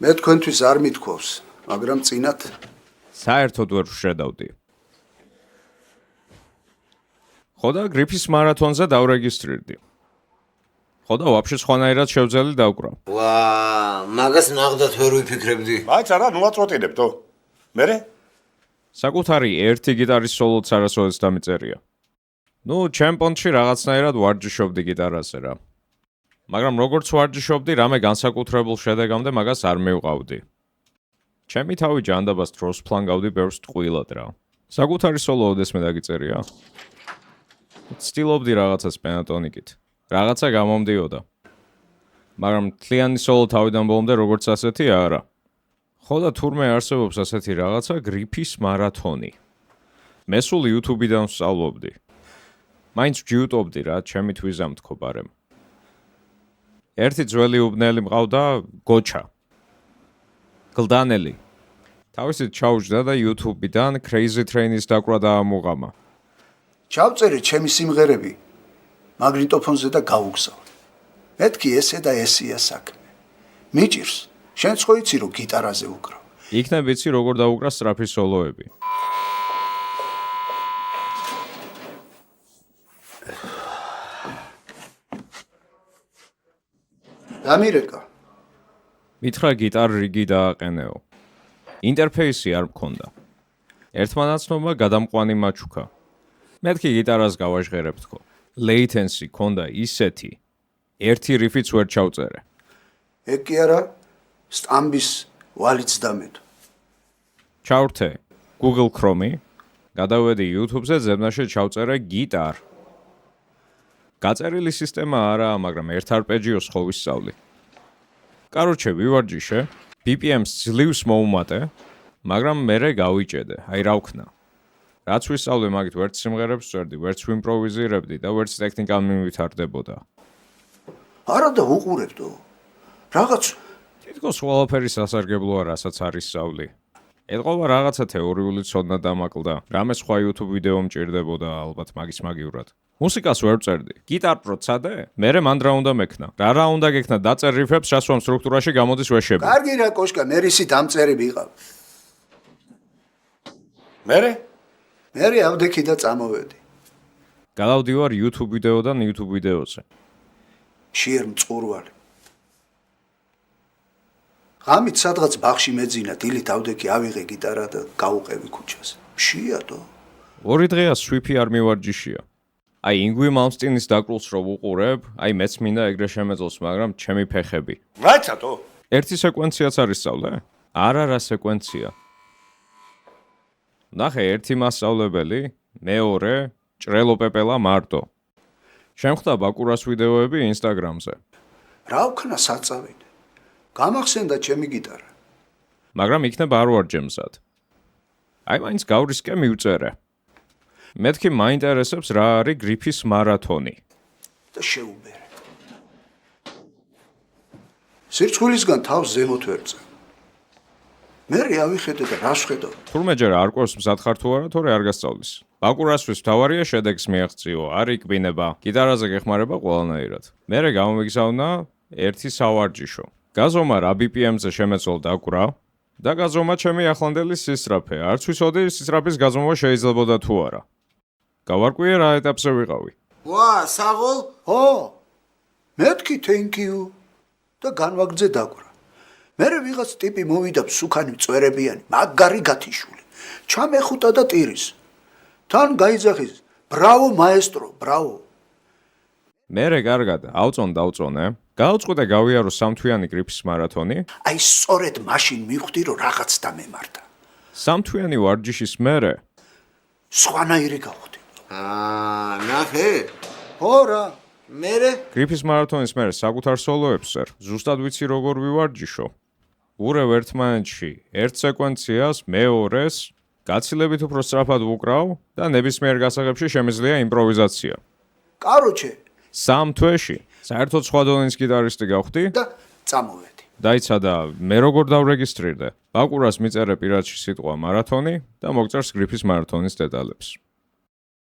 მე თქვენთვის არ მithქვავს, მაგრამ წინათ საერთოდ ვერ ვშედავდი. ხოდა გრიფის მარათონზე დავრეგისტრირდი. ხოდა ვაფშე სხვანაირად შევძელი დავკრავ. ვა, მაგას ნახდათ ვერ ვიფიქრებდი. მაინც არა, ნუ აწვეტინებდო. მერე? საკუთარი ერთი გიტარის სოლოც არასოდეს დამიწერია. ნუ, ჩემპიონში რაღაცნაირად ვარჯიშობდი გიტარაზე რა. მაგრამ როგორც ვარჯიშობდი, რამე განსაკუთრებულ შედეგამდე მაგას არ მივყავდი. ჩემი თავი ჯანდაბას დროს ფლანგავდი ბევრს ტყუილად რა. საკუთარი სოლო ოდესმე დაგიწერია. ცდილობდი რაღაცას პენტატონიკით. რაღაცა გამომდიოდა. მაგრამ თლიანი სოლო თავიდან ბოლომდე როგორც ასეთი არა. ხოდა თურმე არსებობს ასეთი რაღაცა გრიფის მარათონი. მე სულ YouTube-დან ვსწავლობდი. მაინც ვჯიუტობდი რა, ჩემი თვიზა მთქობარემ. ერთი ძველი უბნელი მყავდა გოჩა. გლდანელი. თავისით ჩაუჯდა და YouTube-დან Crazy Train-ის დაკვრა დაამუღამა. ჩავწერე ჩემი სიმღერები მაგნიტოფონზე და გავუგზავნე. მეთქი ესე და ესეა საქმე. მიჭირს, შენც ხო იცი რომ გიტარაზე უკრავ. იქნებ იცი როგორ დაუკრა სწრაფი სოლოები. დამირეკა. მითხრა გიტარ რიგი დააყენეო. ინტერფეისი არ მქონდა. ერთმანაცნობა გადამყვანი მაჩუქა. მეთქი გიტარას გავაჟღერებ თქო. Latency ქონდა ისეთი. ერთი რიფიც ვერ ჩავწერე. ეგ კი არა, სტამბის ვალიც დამედო. ჩავრთე Google Chrome-ი, გადავედი YouTube-ზე, ზებნაში ჩავწერე გიტარ. გაწერილი სისტემა არაა, მაგრამ ერთ არპეჯიოს ხო ვისწავლი. კაროჩე, ვივარჯიშე, BPM-ს ძლივს მოუმატე, მაგრამ მერე გავიჭედე, აი რა ვქნა. რაც ვისწავლე მაგით ვერც სიმღერებს წერდი, ვერც ვიმპროვიზირებდი და ვერც ტექნიკამ მივითარდებოდა. არა და უყურებდო. რაღაც თითქოს ყველაფერი სასარგებლოა, რასაც არის სწავლი. ეთყობა რაღაცა თეორიული ცოდნა დამაკლდა. რამე სხვა YouTube ვიდეო მჭირდებოდა ალბათ მაგისმაგივრად. მუსიკას ვერ ვწერდი. გიტარ პროცადე? მერე მან რა უნდა მექნა. რა უნდა გექნა დაწერ რიფებს შესვამ სტრუქტურაში გამოდის ვეშები. კარგი რა კოშკა, მე რისი დამწერები იყავ. მერე? მე ავდექი და წამოვედი. გადავდივარ YouTube ვიდეოდან YouTube ვიდეოზე. შიერ მწყურვალი. ღამით სადღაც ბაღში მეძინა, დილით ავდექი ავიღე გიტარა და გავუყევი ქუჩაზე. მშიადო. ორი დღეა სვიფი არ მივარჯიშია. აი ინგვი მალმსტინის დაკრულს რო ვუყურებ, აი მეც მინდა ეგრე შემეძლოს, მაგრამ ჩემი ფეხები. რაიცათო? ერთი სეკვენციაც არის სწავლე? არა რა სეკვენცია. ნახე ერთი მასწავლებელი, მეორე ჭრელო პეპელა მარტო. შემხვდა ბაკურას ვიდეოები Instagram-ზე. რა ვქნა საწავიდე? გამახსენდა ჩემი გიტარა. მაგრამ იქნება არ ვარჯე მზად. აი მაინც გავრისკე მივწერე. მეთქი მაინტერესებს რა არის გრიფის მარათონი. და შეუბერე. სირცხვილისგან თავს ზემოთ ვერ წევ. მე ავიხედე და რა შედავ. თურმე ჯერ არ ყვევს მზად ხარ თუ არა, თორე არ გასწავლის. ბაკურასთვის თავარია შედეგს მიაღწიო, არ იკბინება, გიტარაზე გეხმარება ყველანაირად. მერე გამომიგზავნა ერთი სავარჯიშო. გაზომა რა BPM-ზე შემეწოლ დაკვრა და გაზომა ჩემი ახლანდელი სისწრაფე. არც ვიცოდი სისწრაფის გაზომა შეიძლებოდა თუ არა. გავარკვიე რა ეტაპზე ვიყავი. ვა, საღოლ? ო! მეთქი thank you და განვაგრძე დაკვრა. მერე ვიღაც ტიპი მოვიდა სუქანი მწვერებიანი, მაგარი გათიშული. ჩამეხუტა და ტირის. თან გაიძახის, ბრავო მაესტრო, ბრავო. მერე კარგად, დავწონე. გაუწყვეტე გავიარო სამთვიანი გრიფის მარათონი. აი სწორედ მაშინ მივხვდი რომ რაღაც დამემართა. სამთვიანი ვარჯიშის მერე სხვანაირი გავხდი. ნახე? ხო რა. მერე? გრიფის მარათონის მერე საკუთარ სოლოებს წერ. ზუსტად ვიცი როგორ ვივარჯიშო. ურევ ერთმანეთში ერთ სეკვენციას, მეორეს, გაცილებით უფრო სწრაფად ვუკრავ და ნებისმიერ გასაღებში შემიძლია იმპროვიზაცია. კაროჩე. სამ თვეში საერთოდ სხვა დონის გიტარისტი გავხდი და წამოვედი. დაიცადა მე როგორ დავრეგისტრირდე. ბაკურას მიწერე პირადში სიტყვა მარათონი და მოგწერს გრიფის მარათონის დეტალებს.